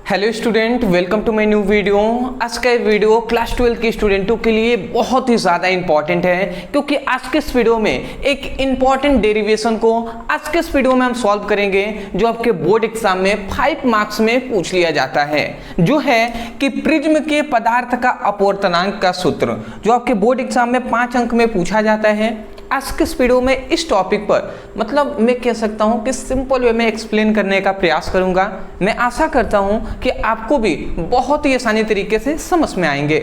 Hello student, welcome to my new video. आज का video class 12 के स्टूडेंटों के लिए बहुत ही ज़्यादा इंपॉर्टेंट है, क्योंकि आज के इस वीडियो में एक इंपॉर्टेंट डेरिवेशन को आज के इस वीडियो में हम सॉल्व करेंगे, जो आपके बोर्ड एग्जाम में 5 मार्क्स में पूछ लिया जाता है, जो है कि प्रिज्म के पदार्थ का अपवर्तनांक का सूत्र, जो आपके बोर्ड एग्जाम में 5 अंक में पूछा जाता है। आज के इस वीडियो में इस टॉपिक पर मतलब मैं कह सकता हूं कि सिंपल वे में एक्सप्लेन करने का प्रयास करूंगा। मैं आशा करता हूं कि आपको भी बहुत ही आसानी तरीके से समझ में आएंगे।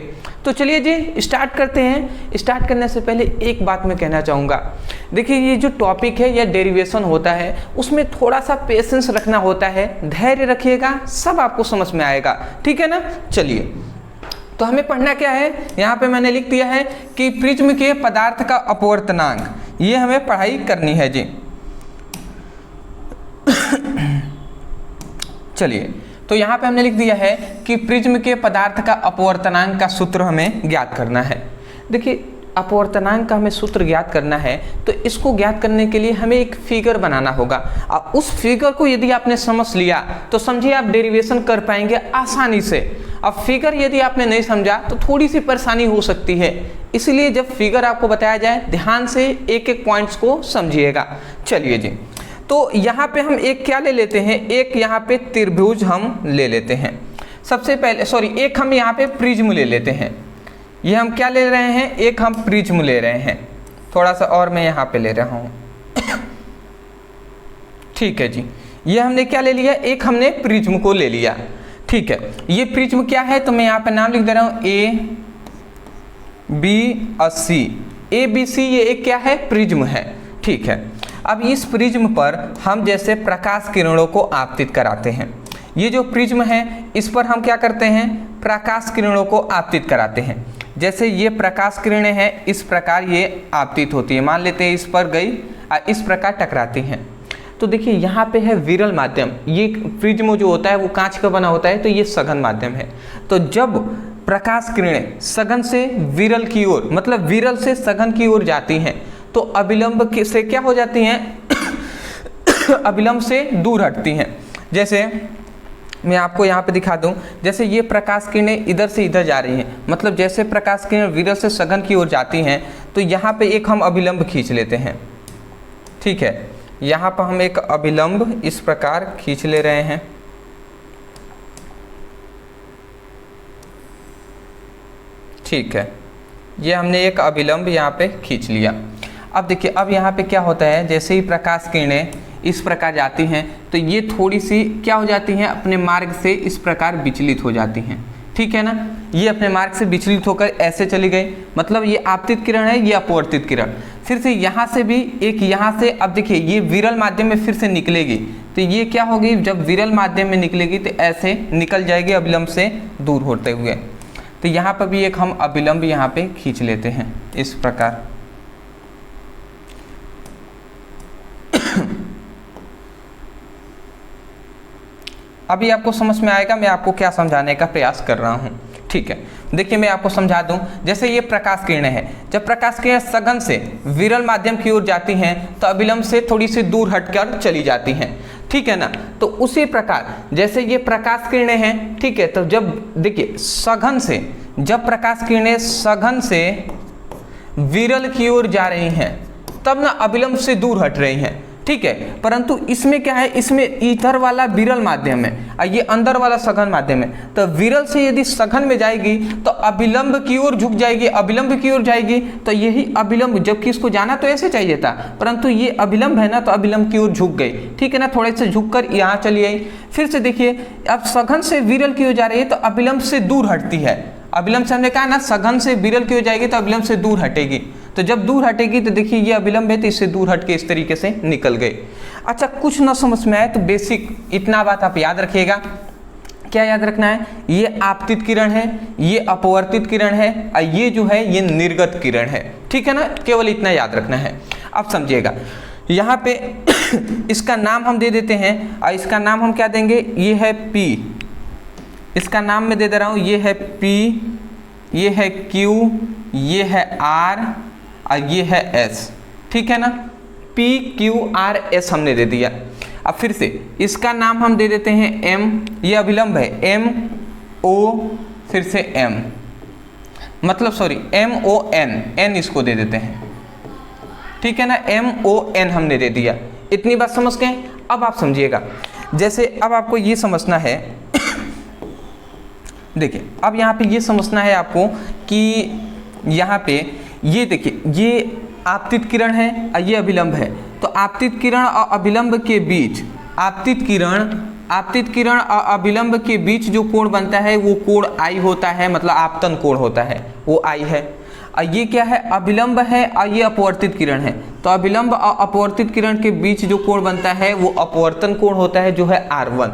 तो चलिए जी स्टार्ट करते हैं। स्टार्ट करने से पहले एक बात मैं कहना चाहूँगा, देखिए ये जो टॉपिक है या डेरिवेशन होता है उसमें थोड़ा सा पेशेंस रखना होता है, धैर्य रखिएगा, सब आपको समझ में आएगा, ठीक है ना। चलिए तो हमें पढ़ना क्या है, यहाँ पे मैंने लिख दिया है कि प्रिज्म के पदार्थ का अपवर्तनांक, ये हमें पढ़ाई करनी है जी। चलिए तो यहाँ पे हमने लिख दिया है कि प्रिज्म के पदार्थ का अपवर्तनांक का सूत्र हमें ज्ञात करना है। देखिए अपवर्तनांक का हमें सूत्र ज्ञात करना है, तो इसको ज्ञात करने के लिए हमें एक फिगर बनाना होगा। अब उस फिगर को यदि आपने समझ लिया तो समझिए आप डेरिवेशन कर पाएंगे आसानी से। अब फिगर यदि आपने नहीं समझा तो थोड़ी सी परेशानी हो सकती है, इसलिए जब फिगर आपको बताया जाए ध्यान से एक एक पॉइंट्स को समझिएगा। चलिए जी, तो यहाँ पे हम एक क्या ले लेते हैं, एक यहाँ पे त्रिभुज हम ले लेते हैं। सबसे पहले एक हम यहाँ पे प्रिज्म ले लेते हैं। ये हम क्या ले रहे हैं, एक हम प्रिज्म ले रहे हैं। थोड़ा सा और मैं यहाँ पे ले रहा हूँ, ठीक है जी। ये हमने क्या ले लिया, एक हमने प्रिज्म को ले लिया, ठीक है। ये प्रिज्म क्या है, तो मैं यहाँ पे नाम लिख दे रहा हूँ A B और C। A B C ये एक क्या है, प्रिज्म है, ठीक है। अब इस प्रिज्म पर हम जैसे प्रकाश किरणों को आपतित कराते हैं। ये जो प्रिज्म है इस पर हम क्या करते हैं, प्रकाश किरणों को आपतित कराते हैं। जैसे ये प्रकाश किरणें हैं, इस प्रकार ये आपतित होती है। मान लेते हैं इस पर गई और इस प्रकार टकराती हैं। तो देखिए यहाँ पे है विरल माध्यम। ये प्रिज्म जो होता है वो कांच का बना होता है, तो ये सघन माध्यम है। तो जब प्रकाश किरणें सघन से विरल की ओर, मतलब विरल से सघन की ओर जाती हैं, तो अभिलंब से क्या हो जाती हैं अभिलंब से दूर हटती हैं। जैसे मैं आपको यहाँ पे दिखा दूँ, जैसे ये प्रकाश किरणें इधर से इधर जा रही हैं, मतलब जैसे प्रकाश किरणें विरल से सघन की ओर जाती हैं, तो यहाँ पे एक हम अभिलंब खींच लेते हैं, ठीक है। यहाँ पर हम एक अभिलंब इस प्रकार खींच ले रहे हैं, ठीक है। ये हमने एक अभिलंब यहाँ पे खींच लिया। अब देखिए अब यहाँ पे क्या होता है, जैसे ही प्रकाश किरणें इस प्रकार जाती हैं तो ये थोड़ी सी क्या हो जाती हैं, अपने मार्ग से इस प्रकार विचलित हो जाती हैं, ठीक है ना। ये अपने मार्ग से विचलित होकर ऐसे चली गई, मतलब ये आपतित किरण है, ये अपवर्तित किरण। फिर से यहाँ से भी एक यहाँ से, अब देखिए ये विरल माध्यम में फिर से निकलेगी, तो ये क्या होगी, जब विरल माध्यम में निकलेगी तो ऐसे निकल जाएगी अभिलंब से दूर होते हुए। तो यहाँ पर भी एक हम अभिलंब यहाँ पे खींच लेते हैं इस प्रकार। अभी आपको समझ में आएगा मैं आपको क्या समझाने का प्रयास कर रहा हूँ, ठीक है। देखिए मैं आपको समझा दूं, जैसे ये प्रकाश किरणें हैं, जब प्रकाश किरणें सघन से विरल माध्यम की ओर जाती हैं तो अभिलंब से थोड़ी सी दूर हटकर चली जाती हैं, ठीक है ना। तो उसी प्रकार जैसे ये प्रकाश किरणें हैं, ठीक है, तो जब देखिए सघन से, जब प्रकाश किरणें सघन से विरल की ओर जा रही हैं तब ना अभिलंब से दूर हट रही हैं, ठीक है। परंतु इसमें क्या है, इसमें इधर वाला विरल माध्यम है और ये अंदर वाला सघन माध्यम है। तो विरल से यदि सघन में जाएगी तो अभिलंब की ओर झुक जाएगी, अभिलंब की ओर जाएगी तो यही अभिलंब, जबकि इसको जाना तो ऐसे चाहिए था, परंतु ये अभिलंब है ना, तो अभिलंब की ओर झुक गई, ठीक है ना। थोड़े से झुककर यहाँ चली आई। फिर से देखिए अब सघन से विरल की ओर जा रही है तो अभिलंब से दूर हटती है। अभिलंब से हमने कहा ना, सघन से विरल की ओर जाएगी तो अभिलंब से दूर हटेगी। तो जब दूर हटेगी तो देखिए ये अभिलंब है, तो इससे दूर हट के इस तरीके से निकल गए। अच्छा कुछ ना समझ में आए तो बेसिक इतना बात आप याद रखिएगा। क्या याद रखना है, ये आपतित किरण है, ये अपवर्तित किरण है और ये जो है ये निर्गत किरण है, ठीक है ना। केवल इतना याद रखना है। अब समझिएगा यहाँ पे इसका नाम हम दे देते हैं, और इसका नाम हम क्या देंगे, ये है P, इसका नाम मैं दे दे रहा हूँ, ये है P, ये है Q, ये है R और ये है S, ठीक है ना। P Q R S हमने दे दिया। अब फिर से इसका नाम हम दे देते हैं M, ये अभिलंब है MO, फिर से M, मतलब सॉरी MON, N इसको दे देते हैं, ठीक है ना, MON हमने दे दिया। इतनी बात समझ गए। अब आप समझिएगा, जैसे अब आपको ये समझना है देखिए अब यहाँ पे ये समझना है आपको कि यहाँ पे ये देखिए ये आपतित किरण है और ये अभिलंब है, तो आपतित किरण और अभिलंब के बीच आपतित किरण और अभिलंब के बीच जो कोण बनता है वो कोण I होता है, मतलब आपतन कोण होता है वो I है। और ये क्या है, अभिलंब है और ये अपवर्तित किरण है, तो अभिलंब और अपवर्तित किरण के बीच जो कोण बनता है वो अपवर्तन कोण होता है जो है R1।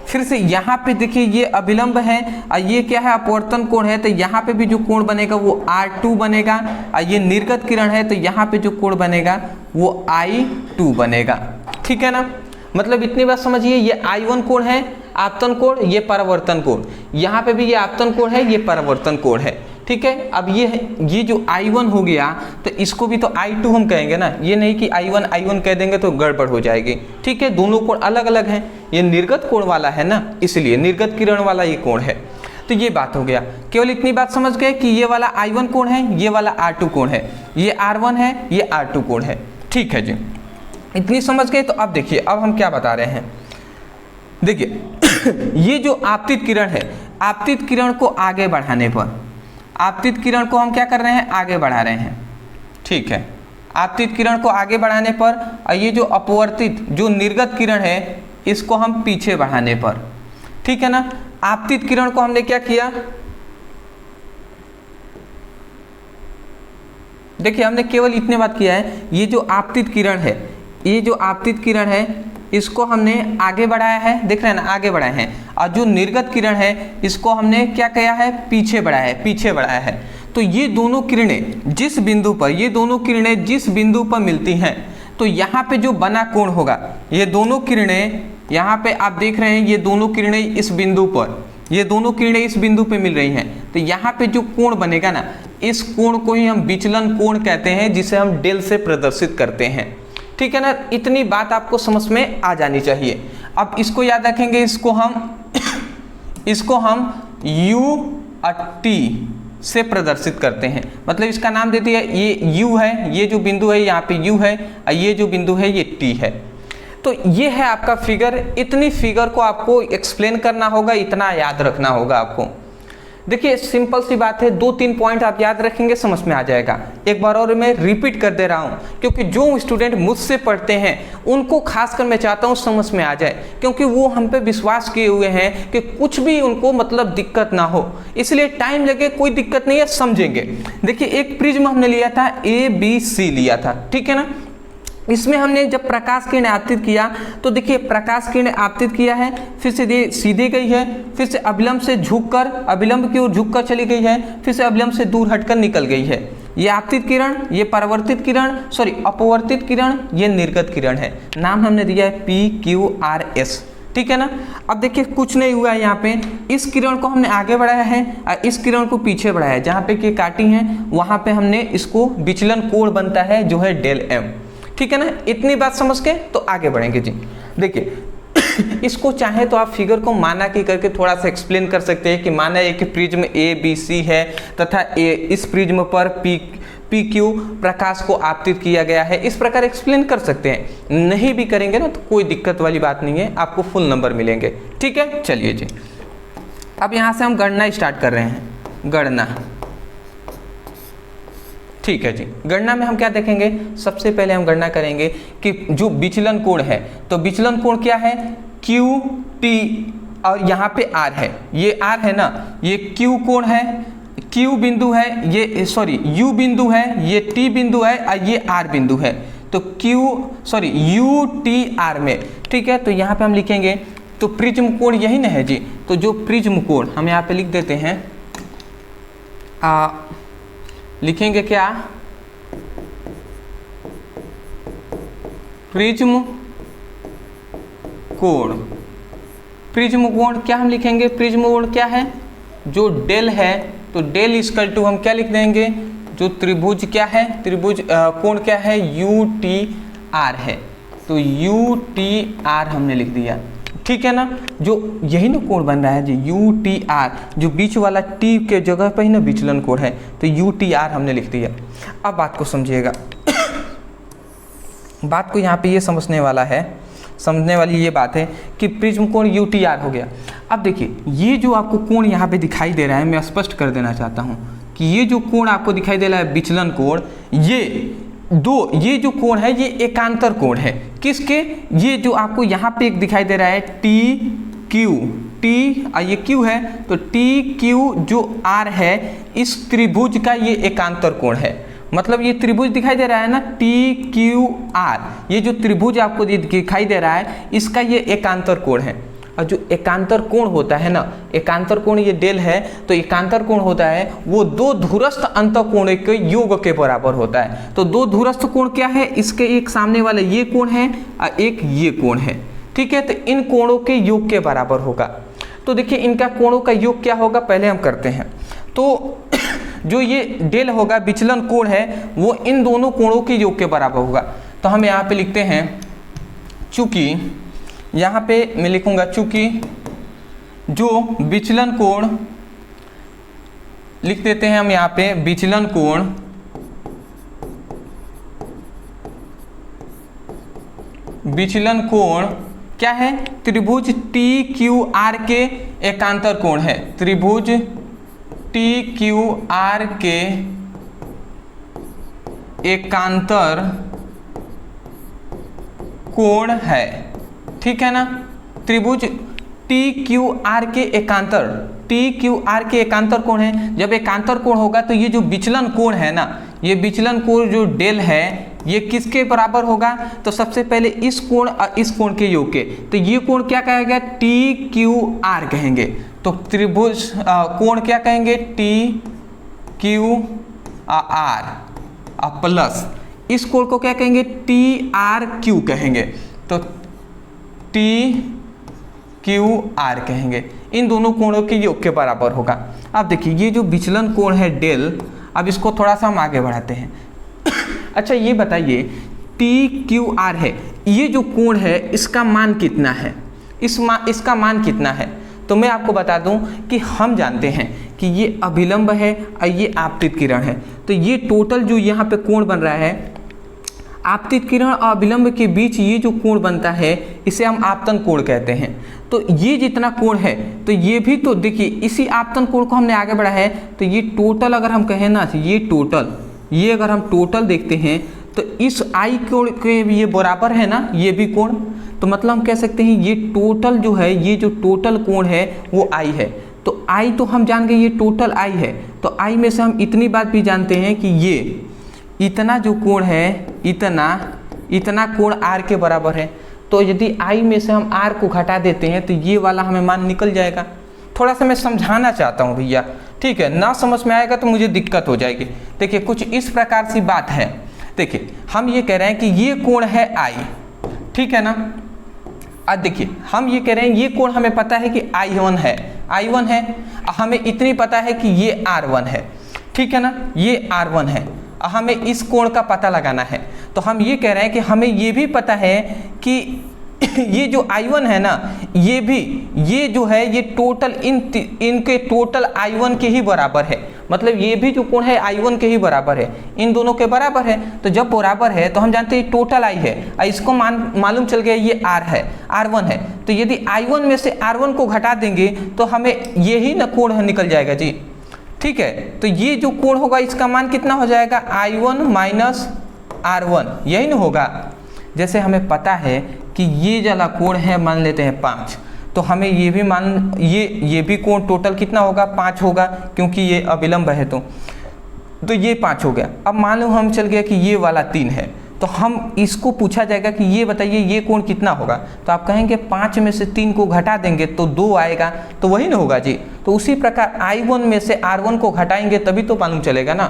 फिर से यहाँ पे देखिए ये अभिलंब है और ये क्या है, अपवर्तन कोण है, तो यहाँ पे भी जो कोण बनेगा वो R2 बनेगा, और ये निर्गत किरण है तो यहाँ पे जो कोण बनेगा वो I2 बनेगा, ठीक है ना। मतलब इतनी बात समझिए, ये I1 कोण है आपतन कोण, ये परावर्तन कोण, यहाँ पे भी ये आपतन कोण है, ये परावर्तन कोण है, ठीक है। अब ये जो I1 हो गया तो इसको भी तो I2 हम कहेंगे ना, ये नहीं कि I1 कह देंगे तो गड़बड़ हो जाएगी, ठीक है। दोनों कोण अलग अलग हैं, ये निर्गत कोण वाला है ना, इसलिए निर्गत किरण वाला ये कोण है। तो ये बात हो गया, केवल इतनी बात समझ गए कि ये वाला I1 कोण है, ये वाला R2 कोण है, ये R1 है, ये R2 कोण है, ठीक है जी। इतनी समझ गए। तो अब देखिए अब हम क्या बता रहे हैं, देखिए ये जो आपतित किरण है, आपतित किरण को आगे बढ़ाने पर, आपतित किरण को हम क्या कर रहे हैं, आगे बढ़ा रहे हैं, ठीक है। आपतित किरण को आगे बढ़ाने पर, ये जो अपवर्तित जो निर्गत किरण है इसको हम पीछे बढ़ाने पर, ठीक है ना। आपतित किरण को हमने क्या किया, देखिए हमने केवल इतने बात किया है, ये जो आपतित किरण है, ये जो आपतित किरण है इसको हमने आगे बढ़ाया है, देख रहे हैं ना, आगे बढ़ाए हैं। और जो निर्गत किरण है इसको हमने क्या किया है, पीछे बढ़ाया है, पीछे बढ़ाया है। तो ये दोनों किरणें जिस बिंदु पर, ये दोनों किरणें जिस बिंदु पर मिलती हैं तो यहाँ पे जो बना कोण होगा, ये दोनों किरणें यहाँ पे आप देख रहे हैं, ये दोनों किरणें इस बिंदु पर, ये दोनों किरणें इस बिंदु पे मिल रही हैं, तो यहाँ पे जो कोण बनेगा ना, इस कोण को ही हम विचलन कोण कहते हैं, जिसे हम डेल से प्रदर्शित करते हैं, ठीक है ना। इतनी बात आपको समझ में आ जानी चाहिए। अब इसको याद रखेंगे, इसको हम U/T से प्रदर्शित करते हैं, मतलब इसका नाम दे दिया, ये U है, ये जो बिंदु है यहाँ पे U है, और ये जो बिंदु है ये T है। तो ये है आपका फिगर। इतनी फिगर को आपको एक्सप्लेन करना होगा, इतना याद रखना होगा आपको। देखिए सिंपल सी बात है, 2-3 पॉइंट आप याद रखेंगे, समझ में आ जाएगा। एक बार और मैं रिपीट कर दे रहा हूँ, क्योंकि जो स्टूडेंट मुझसे पढ़ते हैं उनको खासकर मैं चाहता हूँ समझ में आ जाए, क्योंकि वो हम पे विश्वास किए हुए हैं कि कुछ भी उनको मतलब दिक्कत ना हो, इसलिए टाइम लगे कोई दिक्कत नहीं है, समझेंगे। देखिए एक प्रिज्म हमने लिया था, ABC लिया था, ठीक है ना। इसमें हमने जब प्रकाश किरण आपतित किया तो देखिए प्रकाश किरण आपतित किया है, फिर से सीधे गई है, फिर से अभिलंब से झुककर, अभिलंब की ओर झुककर चली गई है, फिर से अभिलंब से दूर हटकर निकल गई है। ये आपतित किरण, ये परावर्तित किरण, सॉरी अपवर्तित किरण, ये निर्गत किरण है। नाम हमने दिया है PQRS, ठीक है ना। अब देखिए कुछ नहीं हुआ है, यहाँ पे इस किरण को हमने आगे बढ़ाया है और इस किरण को पीछे बढ़ाया है, जहाँ पे कि काटी है वहाँ पे हमने इसको विचलन कोण बनता है जो है डेल M, ठीक है ना। इतनी बात समझ के तो आगे बढ़ेंगे जी। देखिए इसको चाहे तो आप फिगर को माना की करके थोड़ा सा एक्सप्लेन कर सकते हैं कि माना है कि प्रिज्म ABC है तथा इस प्रिज्म पर PQ प्रकाश को आपतित किया गया है, इस प्रकार एक्सप्लेन कर सकते हैं। नहीं भी करेंगे ना तो कोई दिक्कत वाली बात नहीं है, आपको फुल नंबर मिलेंगे, ठीक है। चलिए जी, अब यहाँ से हम गणना स्टार्ट कर रहे हैं, गणना, ठीक है जी। गणना में हम क्या देखेंगे, सबसे पहले हम गणना करेंगे कि जो विचलन कोण है, तो विचलन कोण क्या है, QT, और यहाँ पे R है, ये R है ना, ये Q कोण है, Q बिंदु है, ये सॉरी U बिंदु है, ये T बिंदु है और ये R बिंदु है, तो UTR में, ठीक है। तो यहाँ पे हम लिखेंगे, तो प्रिज्म कोण यही ना है जी, तो जो प्रिज्म कोण हम यहाँ पे लिख देते हैं, लिखेंगे क्या, प्रिज्म कोण। प्रिज्म कोण क्या हम लिखेंगे, प्रिज्म कोण क्या है, जो डेल है, तो डेल इक्वल टू हम क्या लिख देंगे, जो त्रिभुज क्या है, त्रिभुज कोण क्या है, UTR है, तो यू टी आर हमने लिख दिया, ठीक है ना। जो यही ना कोण बन रहा है जी, यू टी आर, जो बीच वाला टी के जगह पे ही ना विचलन कोण है, तो यू टी आर हमने लिख दिया। अब बात को समझिएगा बात को यहाँ पे ये समझने वाली ये बात है कि प्रिज्म कोण यू टी आर हो गया। अब देखिए ये जो आपको कोण यहाँ पे दिखाई दे रहा है, मैं स्पष्ट कर देना चाहता हूँ कि ये जो कोण आपको दिखाई दे रहा है विचलन कोण, ये जो कोण है ये एकांतर कोण है। किसके? ये जो आपको यहाँ पे एक दिखाई दे रहा है टी क्यू, ये क्यू है, तो टी क्यू जो आर है, इस त्रिभुज का ये एकांतर कोण है। मतलब ये त्रिभुज दिखाई दे रहा है ना टी क्यू आर, ये जो त्रिभुज आपको दिखाई दे रहा है इसका ये एकांतर कोण है। और जो एकांतर कोण होता है ना, एकांतर कोण ये डेल है, तो एकांतर कोण होता है वो दो धुरस्थ अंतःकोण के योग के बराबर होता है। तो दो धुरस्थ कोण क्या है? इसके एक सामने वाले ये कोण है और एक ये कोण है, ठीक है। तो इन कोणों के योग के बराबर होगा। तो देखिए इनका कोणों का योग क्या होगा पहले हम करते हैं। तो जो ये डेल होगा विचलन कोण है वो इन दोनों कोणों के योग के बराबर होगा। तो हम यहाँ पे लिखते हैं चूंकि, यहाँ पे मैं लिखूंगा चूंकि जो विचलन कोण, लिख देते हैं हम यहाँ पे विचलन कोण क्या है? त्रिभुज टी क्यू आर के एकांतर कोण है। त्रिभुज टी क्यू आर के एकांतर कोण है, ठीक है ना। त्रिभुज टी क्यू आर के एकांतर, टी क्यू आर के एकांतर कोण है। जब एकांतर कोण होगा तो ये जो विचलन कोण है ना, ये विचलन कोण जो डेल है ये किसके बराबर होगा? तो सबसे पहले इस कोण और इस कोण के योग के। तो ये कोण क्या कहेगा? टी क्यू आर कहेंगे। तो त्रिभुज कोण क्या कहेंगे? टी क्यू आर प्लस इस कोण को क्या कहेंगे? टी आर क्यू कहेंगे। तो टी क्यू आर कहेंगे। इन दोनों कोणों के योग के बराबर होगा। अब देखिए ये जो विचलन कोण है डेल, अब इसको थोड़ा सा हम आगे बढ़ाते हैं। अच्छा ये बताइए टी क्यू आर है, ये जो कोण है इसका मान कितना है? इसका मान कितना है? तो मैं आपको बता दूं कि हम जानते हैं कि ये अभिलंब है और ये आपतित किरण है। तो ये टोटल जो यहाँ पे कोण बन रहा है, आपतित किरण और अभिलंब के बीच ये जो कोण बनता है इसे हम आपतन कोण कहते हैं। तो ये जितना कोण है, तो ये भी तो देखिए इसी आपतन कोण को हमने आगे बढ़ा है। तो ये टोटल अगर हम कहें ना, ये टोटल, ये अगर हम टोटल देखते हैं तो इस आई कोण के ये बराबर है ना, ये भी कोण। तो मतलब हम कह सकते हैं ये टोटल जो है, ये जो टोटल कोण है वो आई है। तो आई तो हम जान गए ये टोटल आई है। तो आई में से हम इतनी बात भी जानते हैं कि ये इतना जो कोण है, इतना कोण आर के बराबर है। तो यदि आई में से हम आर को घटा देते हैं तो ये वाला हमें मान निकल जाएगा। थोड़ा सा मैं समझाना चाहता हूँ भैया, ठीक है। ना समझ में आएगा तो मुझे दिक्कत हो जाएगी। देखिए कुछ इस प्रकार सी बात है। देखिए हम ये कह रहे हैं कि ये कोण है आई, ठीक है ना। अब देखिए हम ये कह रहे हैं ये कोण हमें पता है कि I1 है, हमें इतनी पता है कि ये R1 है, ठीक है ना, ये R1 है। हमें इस कोण का पता लगाना है। तो हम ये कह रहे हैं कि हमें ये भी पता है कि ये जो I1 है ना, ये जो है ये टोटल इनके टोटल I1 के ही बराबर है। मतलब ये भी जो कोण है I1 के ही बराबर है, इन दोनों के बराबर है। तो जब बराबर है तो हम जानते हैं टोटल I है, इसको मालूम चल गया ये R है, R1 है। तो यदि I1 में से R1 को घटा देंगे तो हमें यही ना कोण निकल जाएगा जी, ठीक है। तो ये जो कोण होगा इसका मान कितना हो जाएगा? I1 माइनस R1, यही ना होगा। जैसे हमें पता है कि ये वाला कोण है, मान लेते हैं 5, तो हमें ये भी ये भी कोण टोटल कितना होगा? 5 होगा, क्योंकि ये अविलंब है। तो ये 5 हो गया। अब मान लो हम चल गया कि ये वाला 3 है, तो हम इसको पूछा जाएगा कि ये बताइए ये कोण कितना होगा? तो आप कहेंगे 5 में से 3 को घटा देंगे तो 2 आएगा, तो वही ना होगा जी। तो उसी प्रकार I1 में से R1 को घटाएंगे तभी तो मालूम चलेगा ना,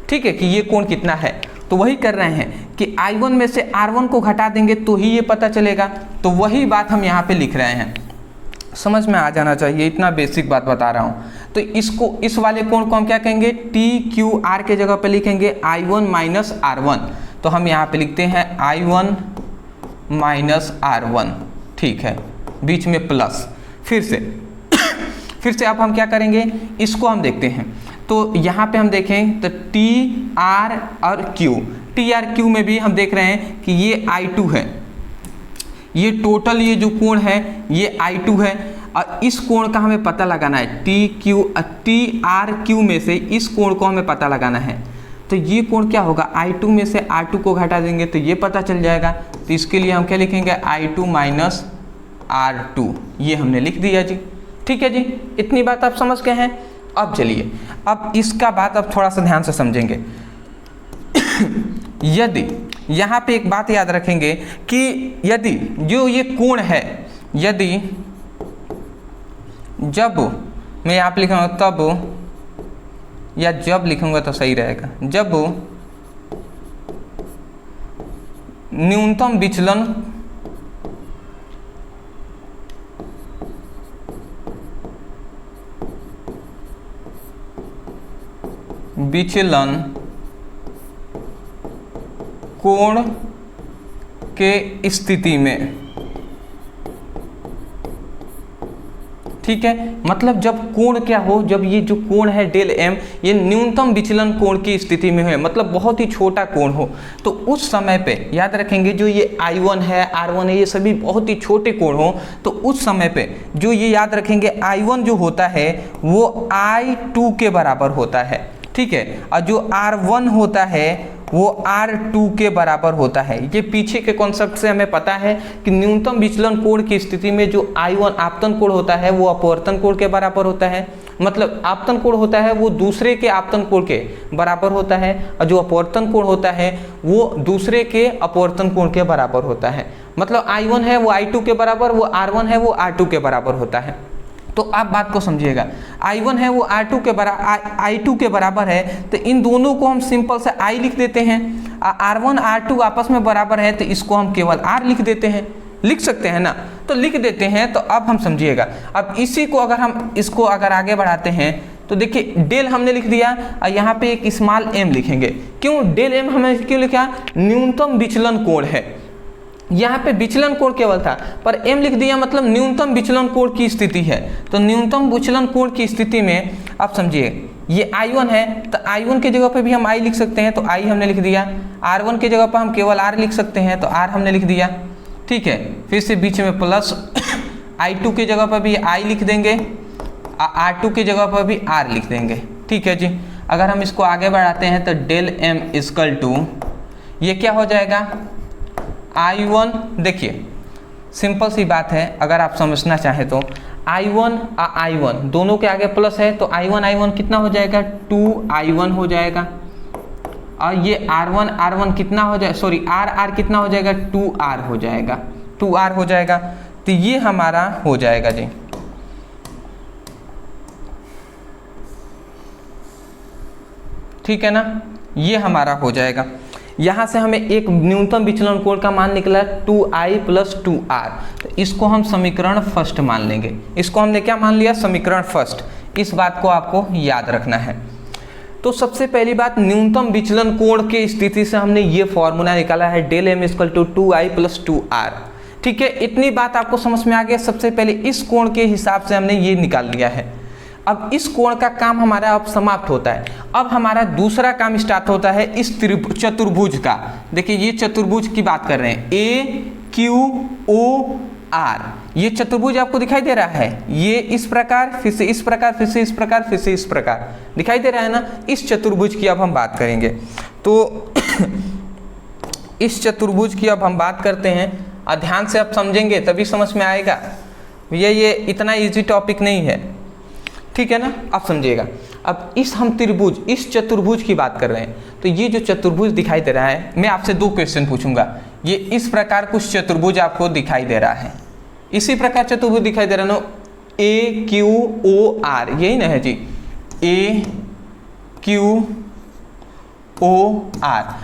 ठीक है, कि ये कोण कितना है। तो वही कर रहे हैं कि I1 में से R1 को घटा देंगे तो ही ये पता चलेगा। तो वही बात हम यहाँ पे लिख रहे हैं, समझ में आ जाना चाहिए, इतना बेसिक बात बता रहा हूँ। तो इस वाले कोण को हम क्या कहेंगे? TQR के जगह पे लिखेंगे I1 माइनस R1। तो हम यहाँ पे लिखते हैं I1 माइनस R1, ठीक है, बीच में प्लस। फिर से अब हम क्या करेंगे, इसको हम देखते हैं। तो यहाँ पे हम देखें तो टी आर और क्यू, टी आर क्यू में भी हम देख रहे हैं कि ये I2 है, ये टोटल ये जो कोण है ये I2 है, और इस कोण का हमें पता लगाना है, टी आर क्यू में से इस कोण को हमें पता लगाना है। तो ये कोण क्या होगा, I2 में से R2 को घटा देंगे तो ये पता चल जाएगा। तो इसके लिए हम क्या लिखेंगे, I2 माइनस R2, ये हमने लिख दिया जी। ठीक है जी, इतनी बात आप समझ गए हैं। अब चलिए, अब इसका बात अब थोड़ा सा ध्यान से समझेंगे। यदि यहाँ पे एक बात याद रखेंगे कि यदि जो ये कोण है, यदि जब मैं यहाँ पे लिखूँगा तब, या जब लिखूँगा तो सही रहेगा, जब न्यूनतम विचलन कोण के स्थिति में, ठीक है, मतलब जब कोण क्या हो, जब ये जो कोण है डेल एम ये न्यूनतम विचलन कोण की स्थिति में है, मतलब बहुत ही छोटा कोण हो, तो उस समय पे याद रखेंगे जो ये I1 है, R1 है, ये सभी बहुत ही छोटे कोण हो, तो उस समय पे जो ये याद रखेंगे I1 जो होता है वो I2 के बराबर होता है, ठीक है, और जो R1 होता है वो R2 के बराबर होता है। ये पीछे के कॉन्सेप्ट से हमें पता है कि न्यूनतम विचलन कोण की स्थिति में जो I1 आपतन कोण होता है वो अपवर्तन कोण के बराबर होता है, मतलब आपतन कोण होता है वो दूसरे के आपतन कोण के बराबर होता है, और जो अपवर्तन कोण होता है वो दूसरे के अपवर्तन कोण के बराबर होता है। मतलब I1 है वो I2 के बराबर, वो R1 है वो R2 के बराबर होता है। तो आप बात को समझिएगा, I1 है वो I2 के बराबर है, तो इन दोनों को हम सिंपल से I लिख देते हैं। R1 R2 आपस में बराबर है तो इसको हम केवल R लिख देते हैं, लिख सकते हैं ना, तो लिख देते हैं। तो अब हम समझिएगा, अब इसी को अगर हम इसको अगर आगे बढ़ाते हैं तो देखिए डेल हमने लिख दिया, और यहाँ पे एक स्मॉल m लिखेंगे। क्यों डेल m हमें क्यों लिखा, न्यूनतम विचलन कोण है, यहाँ पे विचलन कोण केवल था पर m लिख दिया, मतलब न्यूनतम विचलन कोण की स्थिति है। तो न्यूनतम विचलन कोण की स्थिति में आप समझिए ये I1 है, तो I1 की जगह पे भी हम I लिख सकते हैं, तो I हमने लिख दिया। R1 की जगह पर हम केवल R लिख सकते हैं, तो R हमने लिख दिया, ठीक है। फिर से बीच में प्लस I2 की जगह पर भी I लिख देंगे, R2 की जगह पर भी R लिख देंगे, ठीक है जी। अगर हम इसको आगे बढ़ाते हैं तो डेल m इक्वल टू ये क्या हो जाएगा, I1, देखिए सिंपल सी बात है, अगर आप समझना चाहें तो I1 दोनों के आगे प्लस है, तो I1 कितना हो जाएगा, 2I1 हो जाएगा, और ये R1 कितना हो जाए, सॉरी R कितना हो जाएगा, 2R हो जाएगा, 2R हो जाएगा। तो ये हमारा हो जाएगा जी, ठीक है ना, ये हमारा हो जाएगा। यहाँ से हमें एक न्यूनतम विचलन कोण का मान निकला 2I + 2R, तो इसको हम समीकरण फर्स्ट मान लेंगे। इसको हमने क्या मान लिया, समीकरण फर्स्ट। इस बात को आपको याद रखना है। तो सबसे पहली बात, न्यूनतम विचलन कोण के स्थिति से हमने ये फॉर्मूला निकाला है, डेल m = 2I + 2R, ठीक है। इतनी बात आपको समझ में आ गया। सबसे पहले इस कोण के हिसाब से हमने ये निकाल लिया है। अब इस कोण का काम हमारा अब समाप्त होता है। अब हमारा दूसरा काम स्टार्ट होता है इस चतुर्भुज का। देखिए ये चतुर्भुज की बात कर रहे हैं, AQOR, ये चतुर्भुज आपको दिखाई दे रहा है, ये इस प्रकार, फिर से इस प्रकार, फिर से इस प्रकार, फिर से इस प्रकार दिखाई दे रहा है ना। इस चतुर्भुज की अब हम बात करेंगे। तो इस चतुर्भुज की अब हम बात करते हैं, और ध्यान से आप समझेंगे तभी समझ में आएगा। ये इतना इजी टॉपिक नहीं है, ठीक है ना, आप समझिएगा। अब इस चतुर्भुज की बात कर रहे हैं। तो ये जो चतुर्भुज दिखाई दे रहा है, मैं आपसे 2 क्वेश्चन पूछूंगा। ये इस प्रकार कुछ चतुर्भुज आपको दिखाई दे रहा है, इसी प्रकार चतुर्भुज दिखाई दे रहा है ना, AQOR, यही ना है जी, AQOR।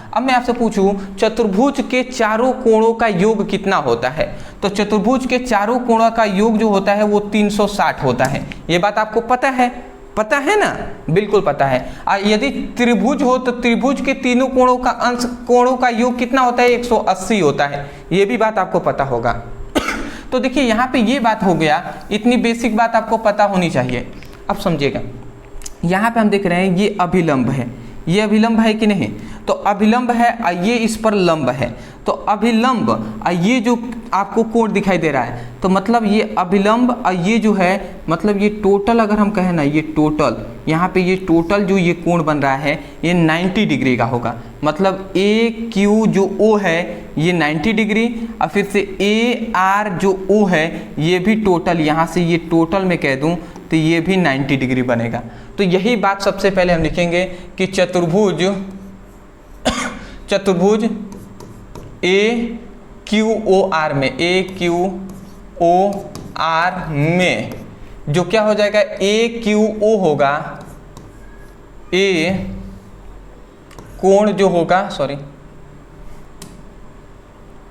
अब मैं आपसे पूछूं चतुर्भुज के चारों कोणों का योग कितना होता है, तो चतुर्भुज के चारों कोणों का योग जो होता है वो 360 होता है। ये बात आपको पता है, पता है ना, बिल्कुल पता है। यदि त्रिभुज हो तो त्रिभुज के तीनों कोणों का अंश कोणों का योग कितना होता है, 180 होता है, ये भी बात आपको पता होगा। तो देखिए यहाँ पे ये बात हो गया, इतनी बेसिक बात आपको पता होनी चाहिए। अब समझिएगा, यहाँ पे हम देख रहे हैं ये अभिलंब है, ये अभिलंब है कि नहीं, तो अभिलंब है, ये इस पर लंब है, तो अभिलंब ये जो आपको कोण दिखाई दे रहा है, तो मतलब ये अभिलंब ये जो है, मतलब ये टोटल अगर हम कहें ना, ये टोटल यहाँ पे ये टोटल जो ये कोण बन रहा है ये 90 डिग्री का होगा। मतलब ए क्यू जो ओ है ये 90 डिग्री, और फिर से ए आर जो ओ है ये भी टोटल, यहाँ से ये टोटल में कह दूँ तो ये भी 90 डिग्री बनेगा। तो यही बात सबसे पहले हम लिखेंगे कि चतुर्भुज ए क्यू ओ आर में, ए क्यू ओ आर में जो क्या हो जाएगा, ए क्यू ओ होगा, ए कोण जो होगा, सॉरी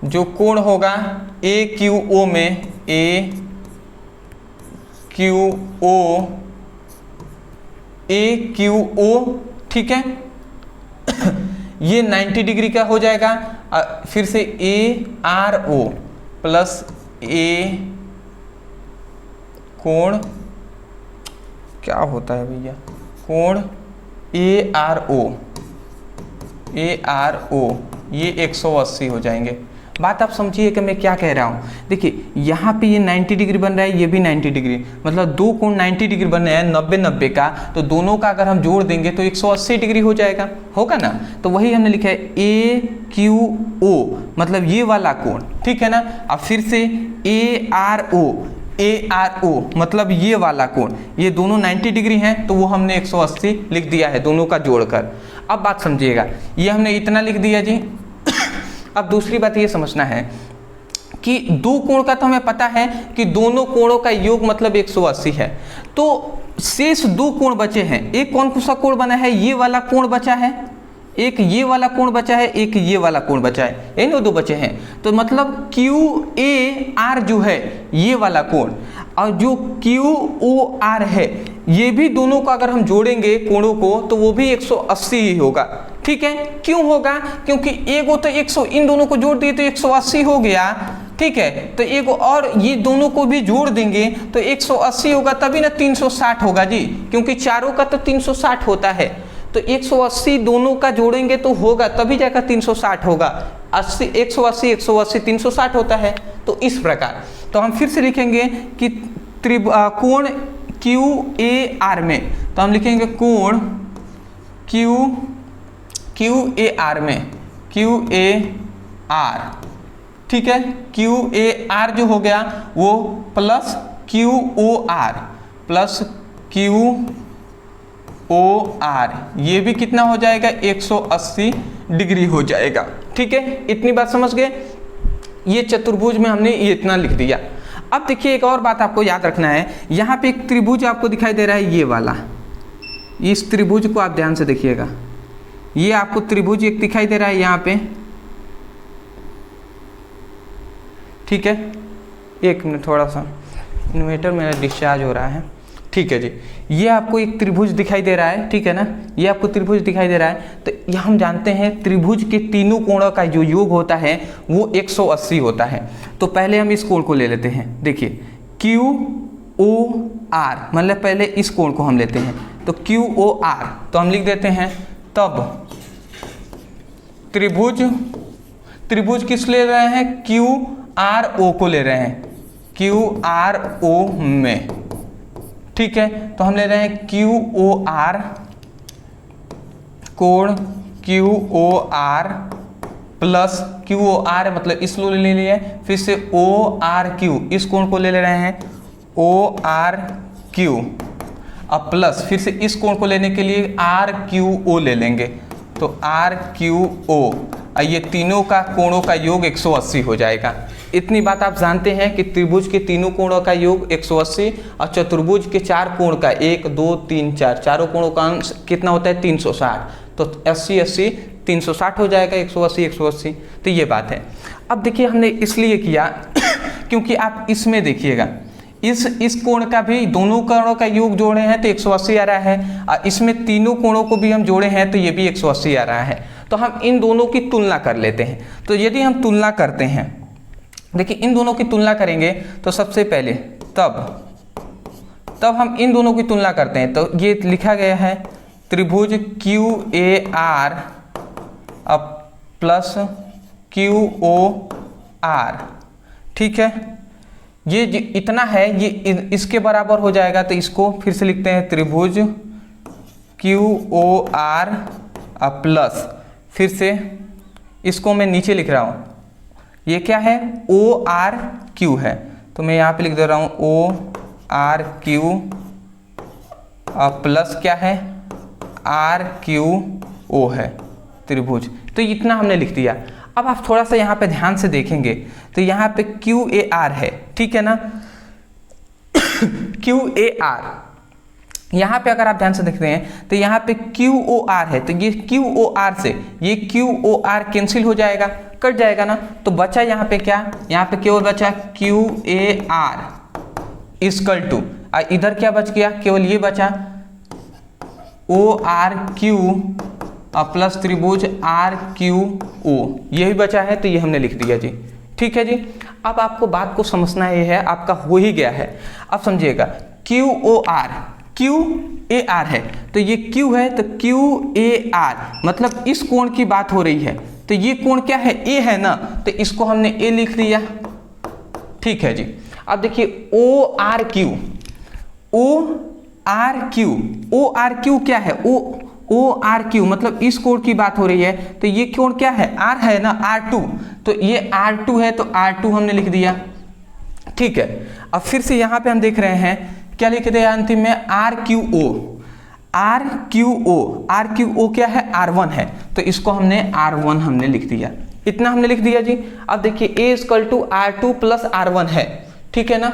जो कोण होगा ए क्यू ओ में, ए क्यू ओ, ए क्यू ओ, ठीक है ये 90 डिग्री का हो जाएगा। फिर से ए आर ओ प्लस ए कोण, क्या होता है भैया, कोण A R O, A R O, ये 180 हो जाएंगे। बात आप समझिए कि मैं क्या कह रहा हूँ। देखिए यहाँ पे ये 90 डिग्री बन रहा है, ये भी 90 डिग्री, मतलब दो कोण 90 डिग्री बन रहे हैं 90-90 का, तो दोनों का अगर हम जोड़ देंगे तो 180 डिग्री हो जाएगा, होगा ना। तो वही हमने लिखा है ए क्यू ओ, मतलब ये वाला कोण, ठीक है ना। अब फिर से A R O, A R O मतलब ये वाला कोण, ये दोनों 90 डिग्री हैं, तो वो हमने 180 लिख दिया है दोनों का जोड़कर। अब बात समझिएगा, ये हमने इतना लिख दिया जी। अब दूसरी बात ये समझना है कि दो कोण का तो हमें पता है कि दोनों कोणों का योग मतलब 180 है, तो शेष दो कोण बचे हैं। एक कौन सा कोण बना है, ये वाला कोण बचा है, एक ये वाला कोण बचा है, एक ये वाला कोण बचा है, इन दो बचे हैं। तो मतलब क्यू ए आर जो है ये वाला कोण, और जो क्यू ओ आर है ये भी दोनों को अगर हम जोड़ेंगे कोणों को तो वो भी 180 ही होगा, ठीक है। क्यों होगा, क्योंकि एगो तो 100, इन दोनों को जोड़ दिए तो 180 हो गया, ठीक है। तो एगो और ये दोनों को भी जोड़ देंगे तो 180 होगा, तभी ना 360 होगा जी, क्योंकि चारों का तो 360 होता है। तो 180 दोनों का जोड़ेंगे तो होगा, तभी जाकर 360 होगा। 80 180 180 360 होता है। तो इस प्रकार तो हम फिर से लिखेंगे कि कोण क्यू ए आर में, तो हम लिखेंगे कोण क्यू ए आर में, क्यू ए आर, ठीक है। क्यू ए आर जो हो गया वो plus Q O R plus Q O R, ये भी कितना हो जाएगा, 180 डिग्री हो जाएगा, ठीक है। इतनी बात समझ गए। ये चतुर्भुज में हमने ये इतना लिख दिया। अब देखिए एक और बात आपको याद रखना है, यहाँ पे एक त्रिभुज आपको दिखाई दे रहा है, ये वाला, इस त्रिभुज को आप ध्यान से देखिएगा। ये आपको त्रिभुज एक दिखाई दे रहा है यहाँ पे, ठीक है। एक मिनट, थोड़ा सा इन्वर्टर मेरा डिस्चार्ज हो रहा है, ठीक है जी। ये आपको एक त्रिभुज दिखाई दे रहा है, ठीक है ना, ये आपको त्रिभुज दिखाई दे रहा है। तो यह हम जानते हैं त्रिभुज के तीनों कोणों का जो योग होता है वो 180 होता है। तो पहले हम इस कोण को ले लेते हैं। देखिए क्यू ओ आर, मतलब पहले इस कोण को हम लेते हैं, तो क्यू ओ आर तो हम लिख देते हैं। तब त्रिभुज किस ले रहे हैं, क्यू आर ओ को ले रहे हैं, क्यू आर ओ में, ठीक है। तो हम ले रहे हैं क्यू ओ आर, कोण Q O R plus Q O R मतलब इस लो ले लिए, फिर से ओ आर क्यू, इस कोण को ले रहे हैं ओ आर क्यू, अब प्लस फिर से इस कोण को लेने के लिए आर क्यू ओ ले लेंगे, तो आर क्यू ओ, ये तीनों का कोणों का योग 180 हो जाएगा। इतनी बात आप जानते हैं कि त्रिभुज के तीनों कोणों का योग 180 और चतुर्भुज के चार कोण का 1 2 3 4 चारों कोणों का अंश कितना होता है 360, तो 80 80 360 हो जाएगा, 180 180। तो ये बात है। अब देखिए हमने इसलिए किया क्योंकि आप इसमें देखिएगा, इस कोण का भी, दोनों कोणों का योग जोड़े हैं तो 180 आ रहा है, और इसमें तीनों कोणों को भी हम जोड़े हैं तो ये भी 180 आ रहा है। तो हम इन दोनों की तुलना कर लेते हैं। तो यदि हम तुलना करते हैं, देखिए इन दोनों की तुलना करेंगे तो सबसे पहले तब हम इन दोनों की तुलना करते हैं। तो ये लिखा गया है त्रिभुज QAR प्लस QOR, ठीक है। ये इतना है, ये इसके बराबर हो जाएगा, तो इसको फिर से लिखते हैं त्रिभुज QOR प्लस, फिर से इसको मैं नीचे लिख रहा हूँ, ये क्या है ORQ है, तो मैं यहाँ पे लिख दे रहा हूँ ORQ प्लस क्या है RQO है त्रिभुज। तो इतना हमने लिख दिया। अब आप थोड़ा सा यहाँ पे ध्यान से देखेंगे तो यहाँ पे QAR है, ठीक है ना। QAR यहाँ पे अगर आप ध्यान से देखते हैं तो यहाँ पे QOR है, तो ये QOR से ये QOR कैंसिल हो जाएगा, कट जाएगा ना। तो बचा यहाँ पे क्या, यहाँ पे केवल बचा QAR इक्वल टू, इधर क्या बच गया, केवल ये बचा ORQ प्लस त्रिभुज RQO, यही बचा है, तो ये हमने लिख दिया जी, ठीक है जी। अब आपको बात को समझना ये है, आपका हो ही गया है। अब समझिएगा QAR है, तो ये Q है, तो QAR मतलब इस कोण की बात हो रही है, तो ये कोण क्या है A है ना, तो इसको हमने A लिख दिया, ठीक है जी। अब देखिए ORQ क्या है, ORQ मतलब इस कोण की बात हो रही है, तो ये कोण क्या है R है ना, R2, तो ये R2 है, तो R2 हमने लिख दिया, ठीक है। अब फिर से यहाँ पे हम देख रहे हैं क्या लिख दिया अंतिम में RQO क्या है R1 है, तो इसको हमने R1 हमने लिख दिया, इतना हमने लिख दिया जी। अब देखिए A equal to R2 plus R1 है, ठीक है ना।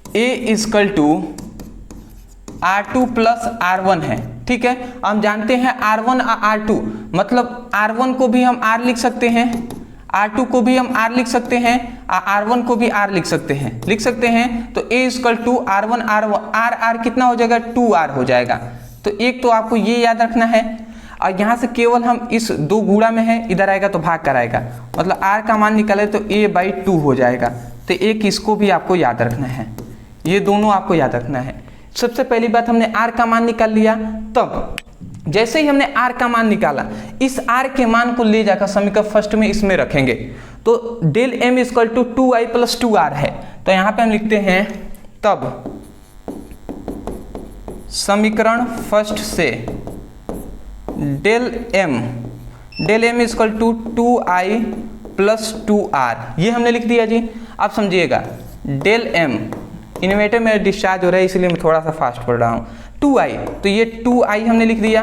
A equal to R2 plus R1 है, ठीक है। हम जानते हैं R1 और R2 मतलब R1 को भी हम R लिख सकते हैं, R2 को भी हम R लिख सकते हैं, R1 को भी R लिख सकते हैं। तो A equal to R1 R कितना हो जाएगा 2R हो जाएगा। तो एक तो आपको ये याद रखना है, और यहाँ से केवल हम इस 2 गुणा में है, इधर आएगा तो भाग कर आएगा, मतलब R का मान निकाले तो A/2 हो जाएगा। तो एक इसको भी आपको याद रखना है, ये दोनों आपको याद रखना है। सबसे पहली बात हमने R का मान निकाल लिया, तब जैसे ही हमने R का मान निकाला, इस R के मान को ले जाकर समीकरण फर्स्ट में इसमें रखेंगे, तो del M equal to 2I plus 2R है। तो यहाँ पे हम लिखते हैं तब समीकरण फर्स्ट से del M equal to 2I plus 2R, ये हमने लिख दिया जी। अब समझिएगा डेल M, इन्वर्टर में डिस्चार्ज हो रहा है इसलिए मैं थोड़ा सा फास्ट पढ़ रहा हूँ, 2I, तो ये 2I हमने लिख दिया।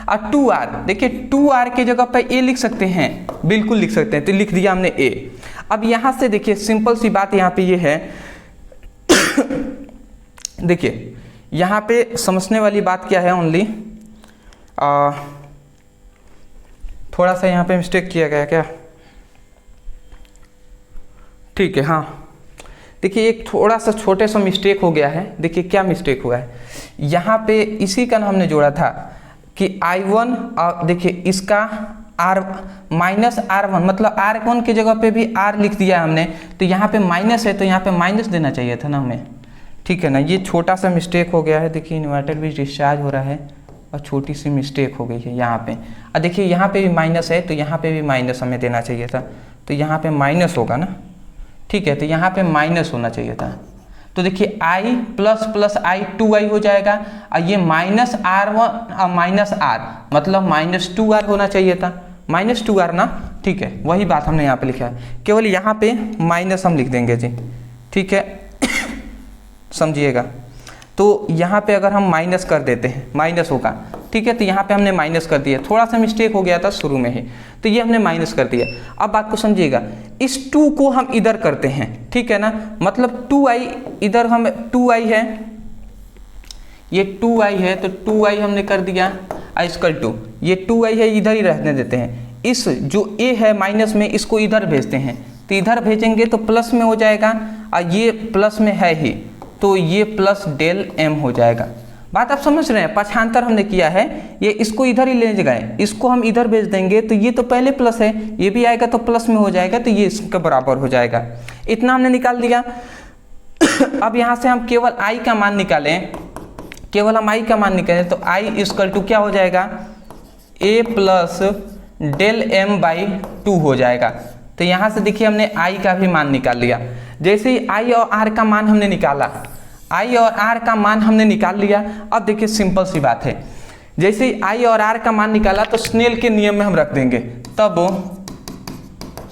और 2R, देखिए 2R के जगह पर A लिख सकते हैं, बिल्कुल लिख सकते हैं, तो लिख दिया हमने A। अब यहाँ से देखिए सिंपल सी बात यहाँ पे ये है देखिए यहाँ पे समझने वाली बात क्या है, ओनली थोड़ा सा यहाँ पे मिस्टेक किया गया क्या, ठीक है। हाँ देखिए एक थोड़ा सा छोटे सा मिस्टेक हो गया है। देखिए क्या मिस्टेक हुआ है, यहाँ पे इसी का हमने जोड़ा था कि I1, और देखिए इसका R-R1 मतलब R1 की जगह पे भी R लिख दिया हमने, तो यहाँ पे माइनस है, तो यहाँ पे माइनस देना चाहिए था ना हमें, ठीक है ना। ये छोटा सा मिस्टेक हो गया है। देखिए इन्वर्टर भी डिस्चार्ज हो रहा है और छोटी सी मिस्टेक हो गई है यहाँ पे। और देखिए यहाँ पे भी माइनस है, तो यहाँ पे भी माइनस हमें देना चाहिए था, तो यहाँ पे माइनस होगा ना, ठीक है। तो यहाँ पे माइनस होना चाहिए था, तो देखिए I plus plus I 2I हो जाएगा, और ये माइनस R1 माइनस R मतलब माइनस 2R होना चाहिए था, माइनस 2R ना, ठीक है। वही बात हमने यहाँ पे लिखा है, केवल यहाँ पे माइनस हम लिख देंगे जी, ठीक है समझिएगा। तो यहाँ पे अगर हम माइनस कर देते हैं, माइनस होगा, ठीक है। तो यहाँ पे हमने माइनस कर दिया, थोड़ा सा मिस्टेक हो गया था शुरू में ही, तो ये हमने माइनस कर दिया। अब बात को समझिएगा, इस 2 को हम इधर करते हैं, ठीक है ना, मतलब 2I इधर हम 2I है, ये 2I है, तो 2I हमने कर दिया इक्वल टू, ये 2I है इधर ही रहने देते हैं, इस जो A है माइनस में इसको इधर भेजते हैं, तो इधर भेजेंगे तो प्लस में हो जाएगा, और ये प्लस में है ही, तो ये प्लस डेल एम हो जाएगा। बात आप समझ रहे हैं, पक्षांतर हमने किया है, ये इसको इधर ही ले गए, इसको हम इधर भेज देंगे तो ये तो पहले प्लस है, ये भी आएगा तो प्लस में हो जाएगा, तो ये इसके बराबर हो जाएगा। इतना हमने निकाल दिया। अब यहाँ से हम केवल आई का मान निकालें, केवल हम आई का मान निकालें तो आई इक्वल टू क्या हो जाएगा, ए प्लस डेल एम बाई 2 हो जाएगा। तो यहाँ से देखिए हमने आई का भी मान निकाल लिया। जैसे ही आई और आर का मान हमने निकाला, आई और आर का मान हमने निकाल लिया। अब देखिए सिंपल सी बात है, जैसे ही आई और आर का मान निकाला तो स्नेल के नियम में हम रख देंगे, तब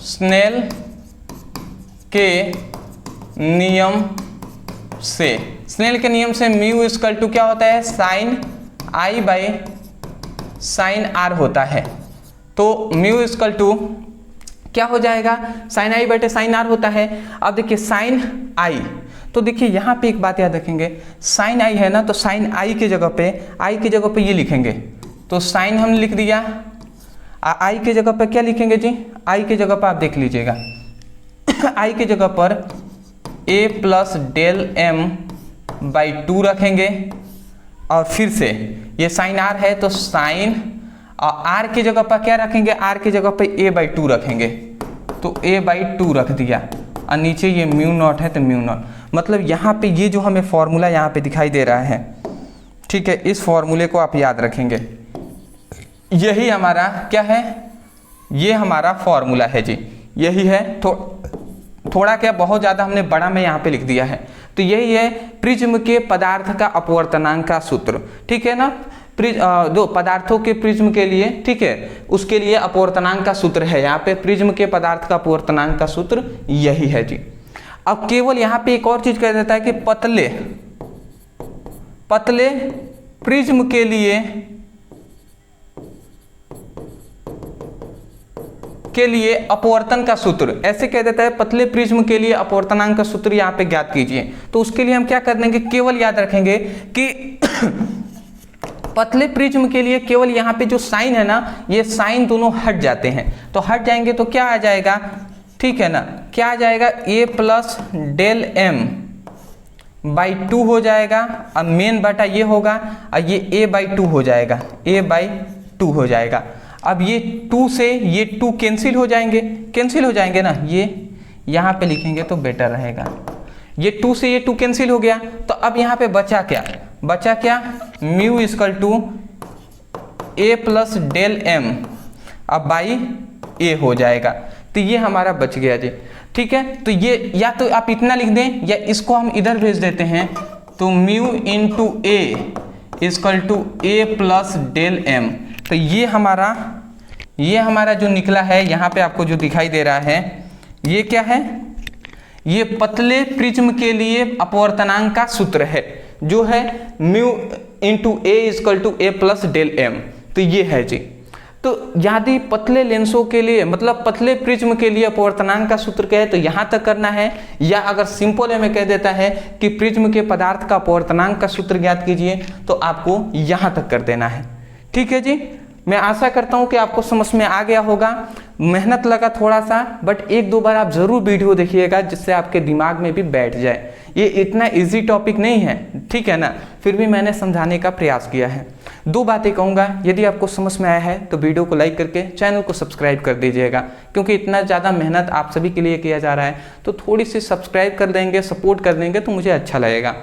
स्नेल के नियम से, स्नेल के नियम से म्यू इक्वल टू क्या होता है, sine I by sine R होता है। तो म्यू इक्वल टू क्या हो जाएगा, साइन आई बटे साइन आर होता है। अब देखिए साइन आई, तो देखिए यहाँ पे एक बात याद रखेंगे, साइन आई है ना, तो साइन आई के जगह पे ये लिखेंगे, तो साइन हमने लिख दिया, आई के जगह पे क्या लिखेंगे जी, आई के जगह पर आप देख लीजिएगा, आई के जगह पर ए प्लस डेल एम बाई 2 रखेंगे, और फिर से ये साइन आर है तो साइन, और आर की जगह पर क्या रखेंगे, आर की जगह पे ए बाई 2 रखेंगे, तो ए बाई 2 रख दिया, और नीचे ये म्यू नॉट है तो म्यू नॉट। मतलब यहाँ पे ये जो हमें फॉर्मूला यहाँ पे दिखाई दे रहा है, ठीक है, इस फॉर्मूले को आप याद रखेंगे, यही हमारा क्या है, ये हमारा फॉर्मूला है जी, यही है। थोड़ा क्या बहुत ज़्यादा हमने बड़ा में यहाँ पे लिख दिया है, तो यही है प्रिज्म के पदार्थ का अपवर्तनांक का सूत्र, ठीक है ना। दो पदार्थों के प्रिज्म के लिए, ठीक है, उसके लिए अपवर्तनांक का सूत्र है यहाँ पे, प्रिज्म के पदार्थ का अपवर्तनांक का सूत्र यही है जी। अब केवल यहाँ पे एक और चीज कह देता है कि पतले प्रिज्म के लिए अपवर्तन का सूत्र, ऐसे कह देता है, पतले प्रिज्म के लिए अपवर्तनांक का सूत्र यहाँ पे ज्ञात कीजिए। तो उसके लिए हम क्या कर देंगे, केवल याद रखेंगे कि पतले प्रिज्म के लिए केवल यहाँ पे जो साइन है ना, ये साइन दोनों हट जाते हैं, तो हट जाएंगे तो क्या आ जाएगा, ठीक है ना, क्या आ जाएगा, ए प्लस डेल एम बाई 2 हो जाएगा, अब मेन बटा ये होगा, और ये ए बाई 2 हो जाएगा, ए बाई 2 हो जाएगा। अब ये 2 से ये 2 कैंसिल हो जाएंगे ना, ये यहाँ पे लिखेंगे तो बेटर रहेगा, ये 2 से ये 2 कैंसिल हो गया, तो अब यहाँ पे बचा क्या, mu equal to A plus del M अब बाई ए हो जाएगा, तो ये हमारा बच गया जी, ठीक है। तो ये या तो आप इतना लिख दें, या इसको हम इधर भेज देते हैं, तो mu into A equal to A plus del M, तो ये हमारा जो निकला है यहाँ पे आपको जो दिखाई दे रहा है, ये क्या है, ये पतले प्रिज्म के लिए अपवर्तनांक का सूत्र है, जो है mu into A equal to A plus del M, तो ये है जी। तो यदि पतले लेंसों के लिए, मतलब पतले प्रिज्म के लिए अपवर्तनांक का सूत्र क्या है, तो यहाँ तक करना है, या अगर सिंपल में कह देता है कि प्रिज्म के पदार्थ का अपवर्तनांक का सूत्र ज्ञात कीजिए, तो आपको यहाँ तक कर देना है, ठीक है जी। मैं आशा करता हूँ कि आपको समझ में आ गया होगा, मेहनत लगा थोड़ा सा, बट 1-2 बार आप जरूर वीडियो देखिएगा, जिससे आपके दिमाग में भी बैठ जाए। ये इतना इजी टॉपिक नहीं है, ठीक है ना, फिर भी मैंने समझाने का प्रयास किया है। 2 बातें कहूँगा, यदि आपको समझ में आया है तो वीडियो को लाइक करके चैनल को सब्सक्राइब कर दीजिएगा, क्योंकि इतना ज़्यादा मेहनत आप सभी के लिए किया जा रहा है, तो थोड़ी सी सब्सक्राइब कर देंगे, सपोर्ट कर देंगे तो मुझे अच्छा लगेगा।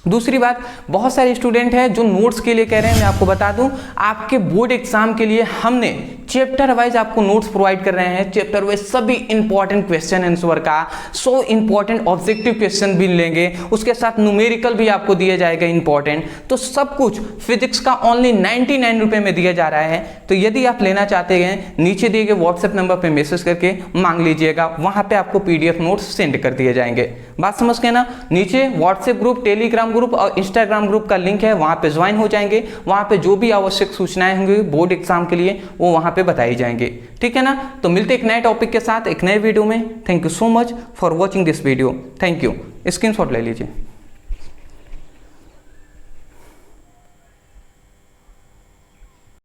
दूसरी बात, बहुत सारे स्टूडेंट हैं जो नोट्स के लिए कह रहे हैं, मैं आपको बता दूं, आपके बोर्ड एग्जाम के लिए हमने चैप्टर वाइज आपको नोट्स प्रोवाइड कर रहे हैं, चैप्टर वाइज सभी इंपॉर्टेंट क्वेश्चन आंसर का 100 इंपॉर्टेंट ऑब्जेक्टिव क्वेश्चन भी लेंगे, उसके साथ न्यूमेरिकल भी आपको दिया जाएगा इंपॉर्टेंट, तो सब कुछ फिजिक्स का ओनली 99 रुपये में दिया जा रहा है। तो यदि आप लेना चाहते हैं, नीचे दिए गए व्हाट्सएप नंबर पर मैसेज करके मांग लीजिएगा, वहाँ पर आपको PDF नोट्स सेंड कर दिए जाएंगे। बात समझ गए ना, नीचे व्हाट्सएप ग्रुप, टेलीग्राम ग्रुप और इंस्टाग्राम ग्रुप का लिंक है, वहां पे ज्वाइन हो जाएंगे, वहां पे जो भी आवश्यक सूचनाएं होंगी बोर्ड एग्जाम के लिए वो वहां पे बताई जाएंगे, ठीक है ना। तो मिलते एक नए टॉपिक के साथ एक नए वीडियो में। Thank you so much for watching this video, thank you. Screenshot ले लीजिए।